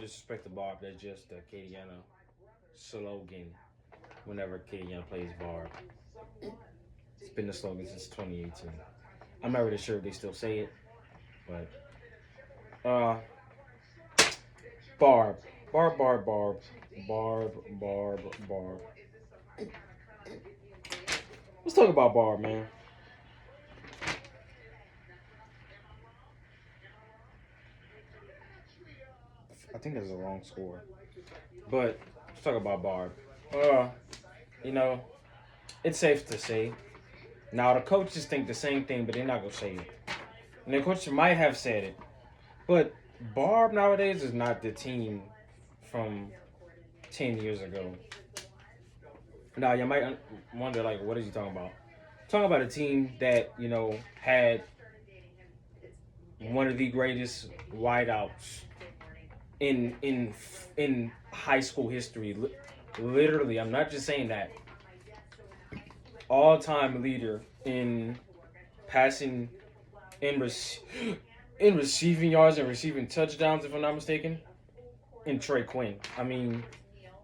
disrespect the Barb. That's just the Acadiana slogan whenever Acadiana plays Barb. It's been the slogan since 2018. I'm not really sure if they still say it, but Barb, Barb, Barb, Barb, Barb, Barb, Barb. Let's talk about Barb, man. I think that's a wrong score, but let's talk about Barb. Uh, you know, it's safe to say. Now the coaches think the same thing, but they're not gonna say it. And the coach might have said it, but Barb nowadays is not the team from 10 years ago. Now you might wonder, like, what is he talking about? Talking about a team that had one of the greatest wideouts in high school history. Literally, I'm not just saying that. All-time leader in passing, in in receiving yards and receiving touchdowns, if I'm not mistaken, in Trey Quinn. I mean,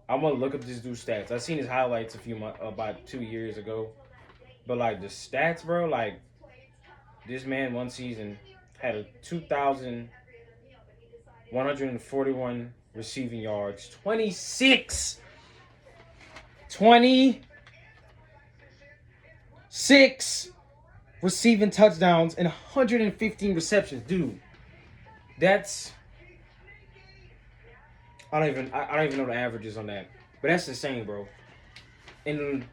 I want to look up this dude's stats. I seen his highlights about 2 years ago, but like the stats, bro, like this man one season had a 2,141 receiving yards, 26 receiving touchdowns, and 115 receptions, dude. That's I don't even know the averages on that, but that's insane, bro. And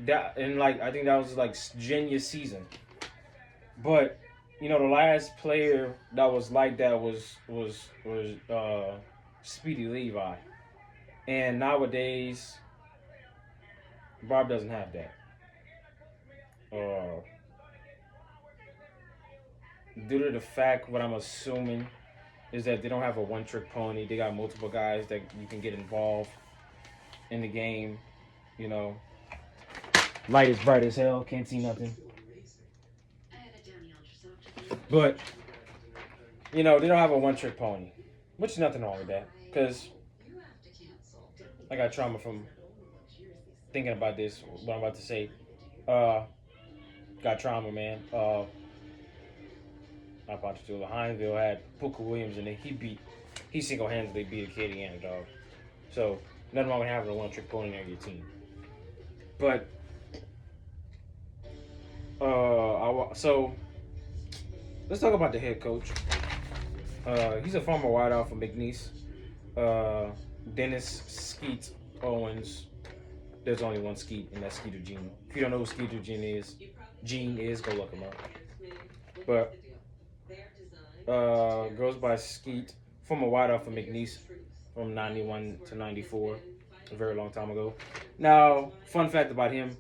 like I think that was like genius season. But the last player that was like that was Speedy Levi, and nowadays Bob doesn't have that. Uh, Due to the fact, what I'm assuming is that they don't have a one-trick pony. They got multiple guys that you can get involved in the game. You know, light is bright as hell. Can't see nothing. But they don't have a one-trick pony, which is nothing wrong with that. Because I got trauma from thinking about this. What I'm about to say. Got trauma, man. Not Ponchatoula. Hineville had Puka Williams, and then he single-handedly beat Acadiana, dog. So nothing wrong with having a one-trick pony on your team. But so let's talk about the head coach. He's a former wideout from McNeese. Dennis Skeet Owens. There's only one Skeet, and that's Skeeter Gene. If you don't know who Skeeter Gene is, go look him up. But goes by Skeet, former wideout from McNeese from 91 to 94, a very long time ago. Now, fun fact about him,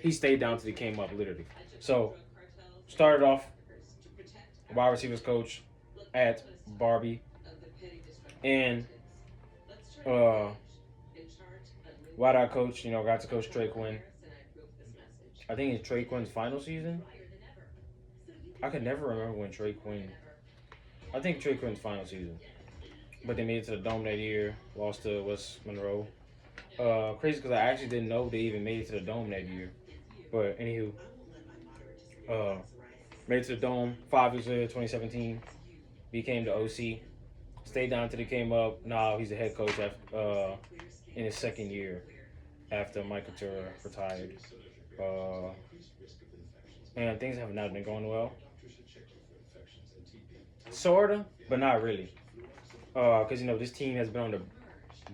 he stayed down till he came up, literally. So, started off wide receivers coach at Barbe, and wideout coach, got to coach Trey Quinn. I think it's Trey Quinn's final season. I could never remember when Trey Quinn. I think Trey Quinn's final season, but they made it to the Dome that year. Lost to West Monroe. Crazy because I actually didn't know they even made it to the Dome that year. But anywho, made it to the Dome 5 years later, 2017. Became the OC. Stayed down till they came up. Now he's the head coach in his second year after Mike Couture retired. And things have not been going well. Sorta, but not really. Because this team has been on the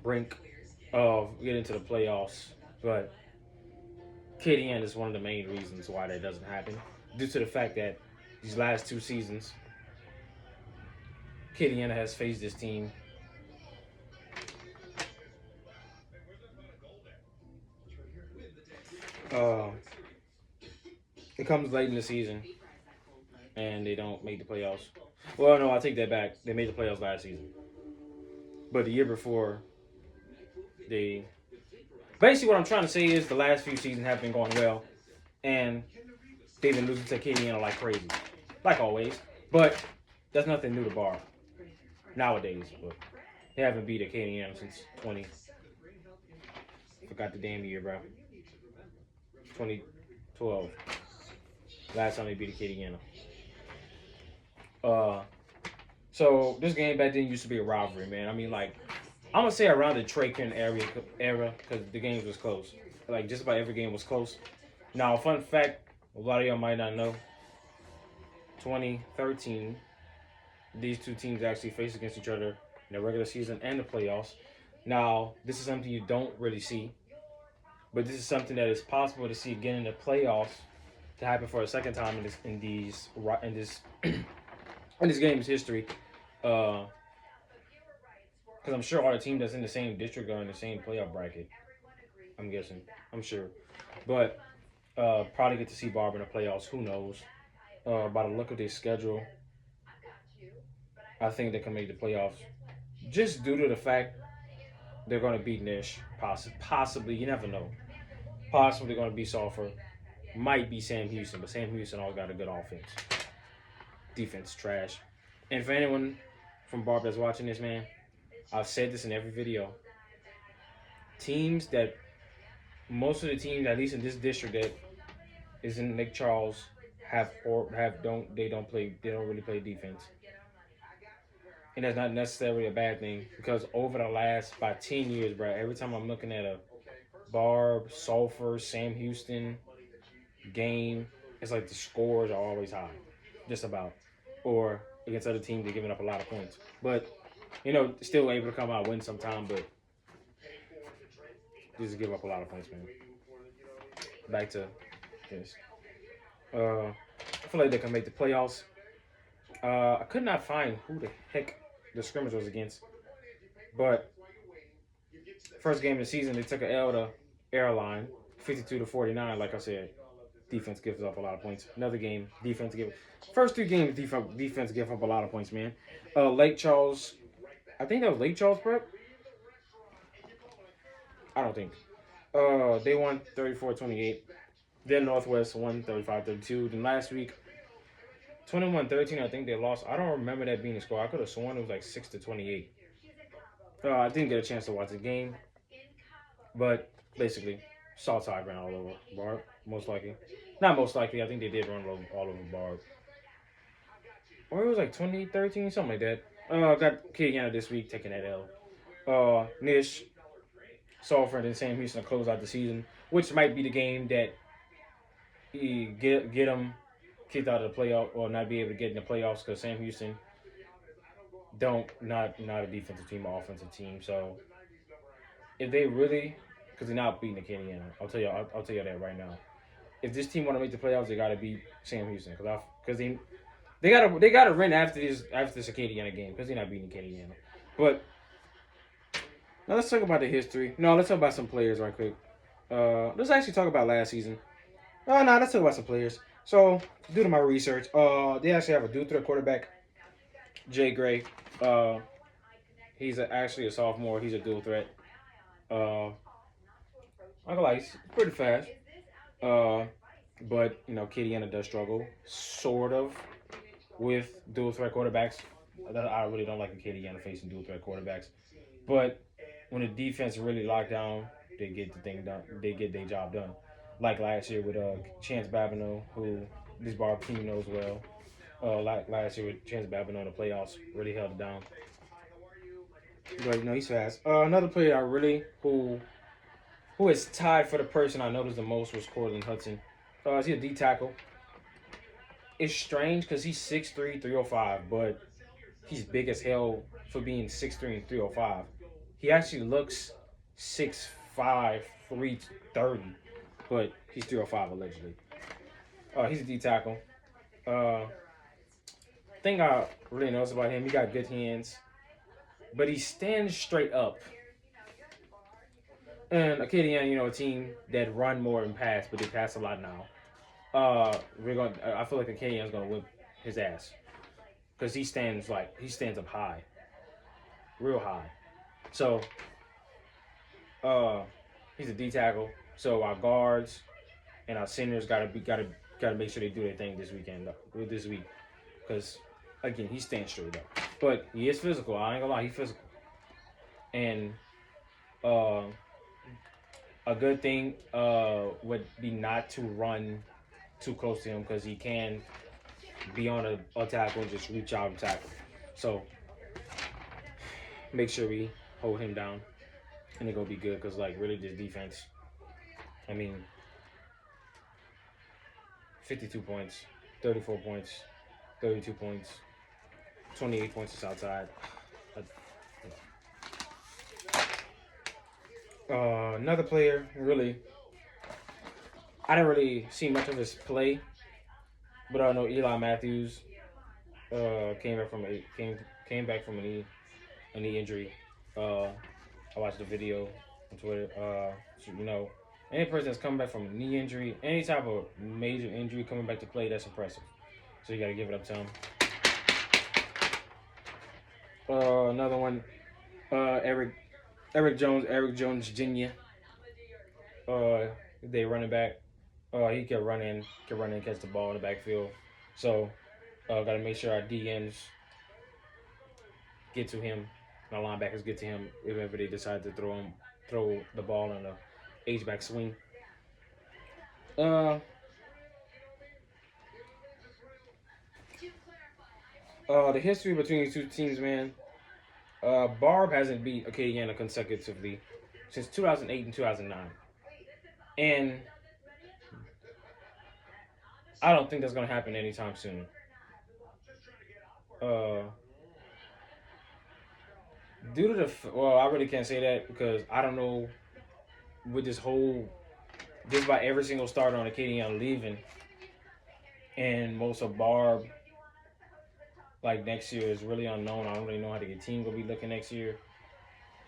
brink of getting to the playoffs, but Acadiana is one of the main reasons why that doesn't happen, due to the fact that these last 2 seasons, Acadiana has faced this team it comes late in the season and they don't make the playoffs. Well, no, I take that back. They made the playoffs last season. But the year before, they... Basically, what I'm trying to say is the last few seasons have been going well. And they've been losing to Acadiana like crazy. Like always. But that's nothing new to Barbe. nowadays, but they haven't beat Acadiana since 20. Forgot the damn year, bro. 2012. Last time they beat Acadiana. So this game back then used to be a rivalry, man. I mean, like, I'm gonna say around the Trakin era because the games was close. Like just about every game was close. Now, fun fact, a lot of y'all might not know. 2013, these two teams actually faced against each other in the regular season and the playoffs. Now, this is something you don't really see, but this is something that is possible to see again in the playoffs to happen for a second time in this in this game's history. Because I'm sure all the teams that's in the same district are in the same playoff bracket. I'm guessing. I'm sure. But probably get to see Barbe in the playoffs. Who knows? By the look of their schedule, I think they can make the playoffs. Just due to the fact they're going to beat Nish. Possibly. You never know. Possibly going to be Sulphur. Might be Sam Houston. But Sam Houston always got a good offense. Defense, trash. And for anyone from Barbe that's watching this, man, I've said this in every video. Most of the teams, at least in this district that is in Lake Charles, don't really play defense. And that's not necessarily a bad thing because over the last about 10 years, bro, every time I'm looking at a Barbe, Sulphur, Sam Houston game, it's like the scores are always high, just about. Or against other teams, they're giving up a lot of points. But, still able to come out and win sometime, but just give up a lot of points, man. Back to this. I feel like they can make the playoffs. I could not find who the heck the scrimmage was against. But first game of the season, they took an L to Airline, 52-49. Like I said, defense gives up a lot of points. Another game, first 3 games, defense give up a lot of points, man. Lake Charles, I think that was Lake Charles Prep. I don't think. They won 34-28. Then Northwest won 35-32. Then last week, 21-13, I think they lost. I don't remember that being the score. I could have sworn it was like 6-28. I didn't get a chance to watch the game. But basically, Salt Tide ran all over Barbe, most likely. Not most likely. I think they did run all over Barbe. Or it was like 2013, something like that. Got Acadiana this week taking that L. Nish, Sulphur, and then Sam Houston to close out the season, which might be the game that he get them kicked out of the playoff or not be able to get in the playoffs because Sam Houston not a defensive team or offensive team. So if they really, because they're not beating Acadiana, I'll tell you that right now. If this team want to make the playoffs, they got to beat Sam Houston because they got to win after this Acadiana game because they're not beating Acadiana. But now let's talk about the history. No, let's talk about some players right quick. Let's actually talk about last season. Let's talk about some players. So, due to my research, they actually have a dual threat quarterback, Jay Gray. He's actually a sophomore. He's a dual threat. I like he's pretty fast. But Acadiana does struggle, sort of, with dual threat quarterbacks. I really don't like Acadiana facing dual threat quarterbacks. But when the defense really locked down, they get the thing done. They get their job done. Like last year with Chance Babineau, who this Barbe team knows well. Like last year with Chance Babineau in the playoffs, really held it down. But he's fast. Another player who is tied for the person I noticed the most was Cortland Hudson. He's a D tackle. It's strange because he's 6'3", 305, but he's big as hell for being 6'3" and 305. He actually looks 6'5", 330, but he's 305 allegedly. He's a D tackle. Thing I really noticed about him, he got good hands, but he stands straight up. And Acadiana, a team that run more than pass, but they pass a lot now. I feel like Acadiana's gonna whip his ass because he stands up high, real high. So, he's a D tackle. So our guards and our centers gotta make sure they do their thing this week, because again he stands straight up. But he is physical. I ain't gonna lie, he's physical. And uh, a good thing would be not to run too close to him because he can be on a tackle and just reach out and tackle. So make sure we hold him down, and it's gonna be good because like really this defense. I mean, 52 points, 34 points, 32 points, 28 points is outside. Another player, really, I didn't really see much of his play, but I know Eli Matthews came back from a knee injury. I watched the video on Twitter. So, any person that's coming back from a knee injury, any type of major injury coming back to play, that's impressive. So you got to give it up to him. Another one, Eric Jones Jr. They running back. He kept running, catch the ball in the backfield. So, got to make sure our DMs get to him, our linebackers get to him, even if they decide to throw the ball on the H-back swing. The history between these two teams, man. Barbe hasn't beat Acadiana consecutively since 2008 and 2009. And I don't think that's going to happen anytime soon. Due to I really can't say that because I don't know with just about every single starter on Acadiana leaving and most of Barbe like next year is really unknown. I don't really know how the team will be looking next year.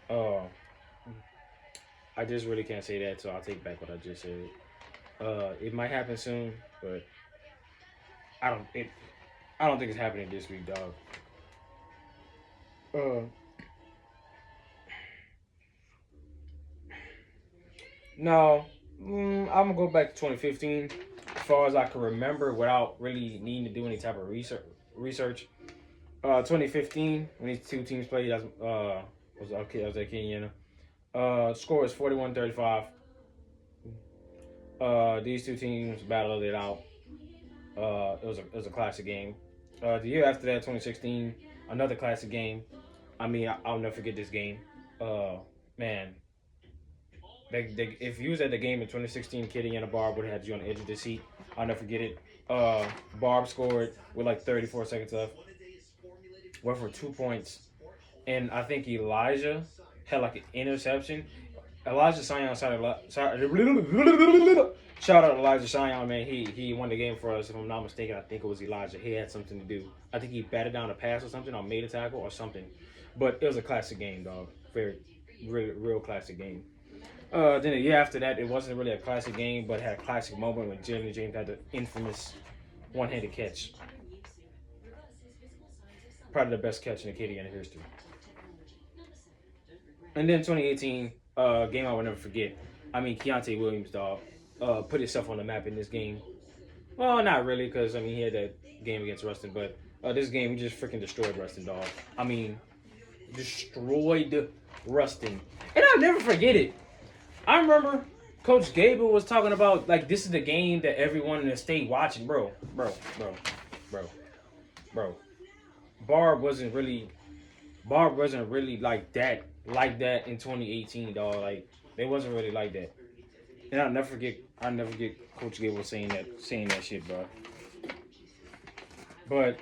I just really can't say that, so I'll take back what I just said. It might happen soon, but I don't think it's happening this week, dog. No, I'm gonna go back to 2015 as far as I can remember without really needing to do any type of research. 2015 when these two teams played, that was Acadiana. Score is 41-35. These two teams battled it out. It was a classic game. The year after that, 2016, another classic game. I mean, I'll never forget this game. Man, if you was at the game in 2016, Acadiana Barbe would have had you on the edge of the seat. I'll never forget it. Barbe scored with like 34 seconds left. Went for 2 points. And I think Elijah had like an interception. Elijah Sion shout out Elijah Sion, man. He won the game for us. If I'm not mistaken, I think it was Elijah. He had something to do. I think he batted down a pass or something, or made a tackle or something. But it was a classic game, dog. Very, real classic game. Then the year after that, it wasn't really a classic game, but had a classic moment when Jalen James had the infamous one-handed catch. Probably the best catch in Acadiana history. And then 2018, game I will never forget. I mean, Keontae Williams, dog, put himself on the map in this game. Well, not really, because, I mean, he had that game against Ruston, but this game, he just freaking destroyed Ruston, dog. I mean, destroyed Ruston. And I'll never forget it. I remember Coach Gable was talking about, like, this is the game that everyone in the state watching. Bro. Barbe wasn't really like that in 2018, dog. Like, they wasn't really like that. And I'll never forget Coach Gable saying that shit, bro. But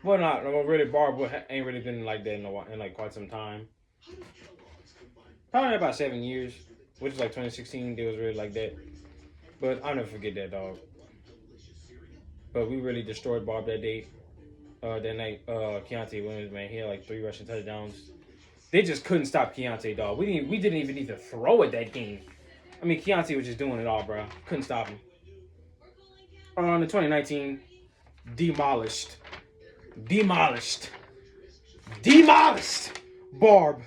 not really. Barbe ain't really been like that in like quite some time. Probably about 7 years, which is like 2016. They was really like that. But I'll never forget that, dog. But we really destroyed Barbe that day. That night, Keontae Williams, man, he had like 3 rushing touchdowns. They just couldn't stop Keontae, dog. We didn't even need to throw it that game. I mean, Keontae was just doing it all, bro. Couldn't stop him. On the 2019, demolished. Barbe.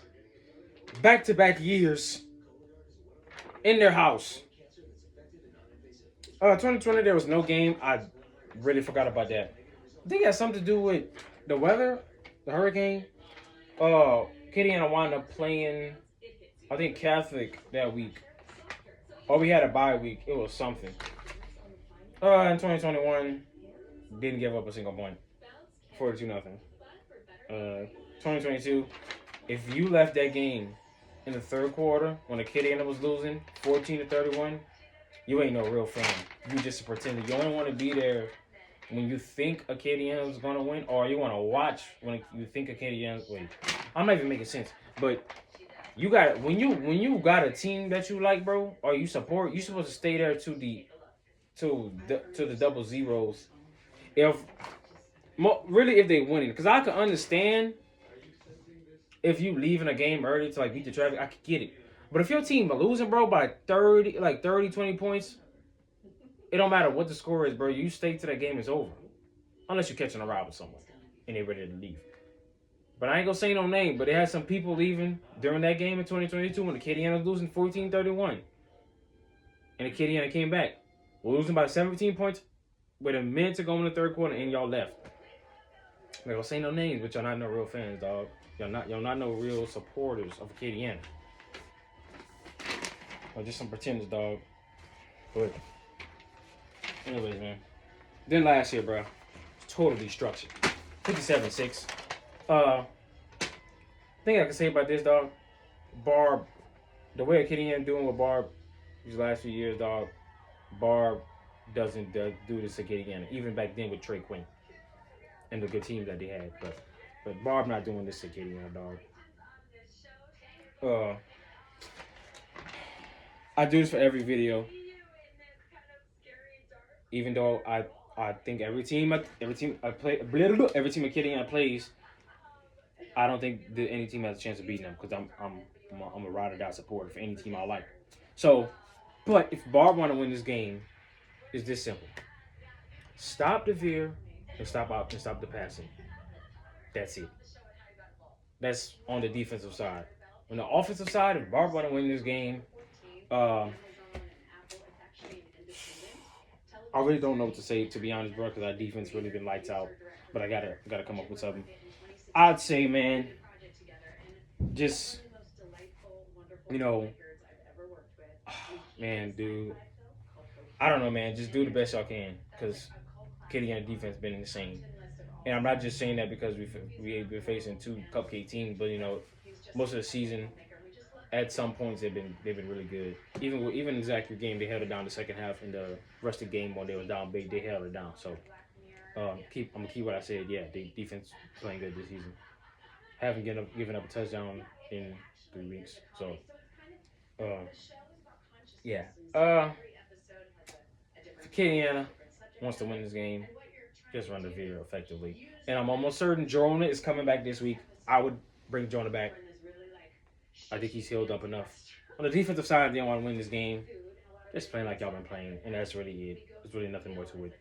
Back-to-back years in their house. 2020, there was no game. I really forgot about that. I think it has something to do with the weather, the hurricane. Acadiana wound up playing, I think, Catholic that week. Or we had a bye week. It was something. In 2021, didn't give up a single point. 42-0. 2022, if you left that game in the third quarter when Acadiana was losing 14-31, you ain't no real fan. You just a pretender. You only want to be there when you think Acadiana is gonna win, or you want to watch when you think Acadiana's win. I'm not even making sense, but you got when you got a team that you like, bro, or you support, you supposed to stay there to the double zeros. If really if they winning, because I can understand if you leaving a game early to like beat the traffic, I could get it. But if your team are losing, bro, by 30, like 30, 20 points, it don't matter what the score is, bro. You stay till that game is over. Unless you're catching a ride with someone and they're ready to leave. But I ain't gonna say no name, but they had some people leaving during that game in 2022 when the Acadiana was losing 14-31. And the Acadiana came back. We're losing by 17 points with a minute to go in the third quarter and y'all left. I ain't gonna say no names, but y'all not no real fans, dog. Y'all not no real supporters of Acadiana. Or just some pretenders, dog. But anyways, man. Then last year, bro, total destruction. 57-6. Thing I can say about this, dog. Barbe, the way Acadiana doing with Barbe these last few years, dog. Barbe doesn't do this to Acadiana. Even back then with Trey Quinn and the good team that they had, but Barbe not doing this to Acadiana, dog. I do this for every video, even though I think every team Acadiana plays, I don't think that any team has a chance of beating them because I'm a ride or die supporter for any team I like. So, but if Barbe want to win this game, it's this simple: stop the veer and stop the passing. That's it. That's on the defensive side. On the offensive side, if Barbe want to win this game, I really don't know what to say, to be honest, bro, because our defense really been lights out. But I gotta come up with something. I'd say, man, just man, dude, I don't know, man. Just do the best y'all can, because Acadiana defense been insane. And I'm not just saying that because we've been facing two cupcake teams, but most of the season, at some points they've been really good. Even exact game, they held it down the second half. In the rest of the game when they were down big, they held it down. So I'm gonna keep what I said. Yeah, the defense playing good this season. Haven't given up a touchdown in 3 weeks. So yeah. If Acadiana wants to win this game, just run the video effectively. And I'm almost certain Jonah is coming back this week. I would bring Jonah back. I think he's healed up enough. On the defensive side, they don't want to win this game. Just playing like y'all been playing, and that's really it. There's really nothing more to it.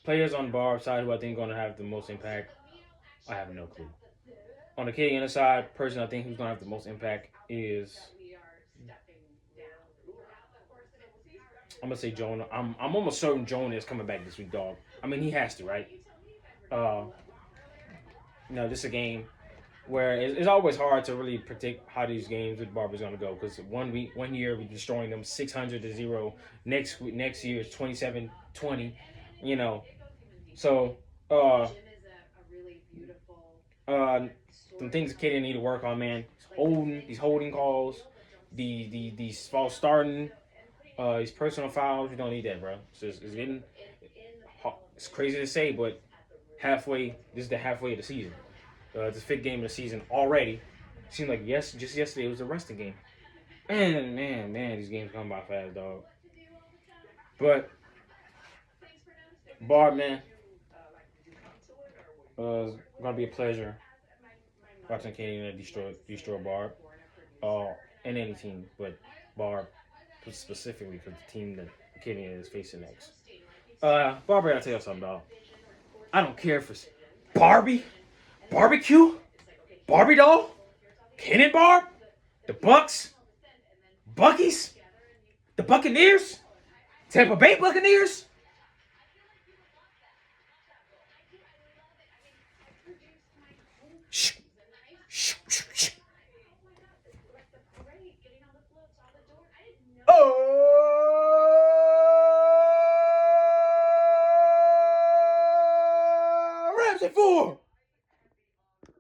Players on Barbe side who I think going to have the most impact, I have no clue. On the Acadiana side, person I think who's going to have the most impact is, I'm gonna say Jonah. I'm almost certain Jonah is coming back this week, dog. I mean, he has to, right? This is a game where it's always hard to really predict how these games with Barbe is gonna go, because one year we're destroying them 600-0. Next year is 27-20. So some things the kid need to work on, man. These holding calls, these false starting, these personal fouls. You don't need that, bro. It's crazy to say, but this is the halfway of the season. It's the fifth game of the season already. Seemed like just yesterday it was a resting game. And man, these games come by fast, dog. But Barbe, man, it's gonna be a pleasure watching Acadiana destroy Barbe, and any team, but Barbe specifically for the team that Acadiana is facing next. Barbe, I'll tell you something, dog. I don't care if it's Barbie, barbecue, Barbie doll, Cannon Barbe, the Bucks, Buckies, the Buccaneers, Tampa Bay Buccaneers.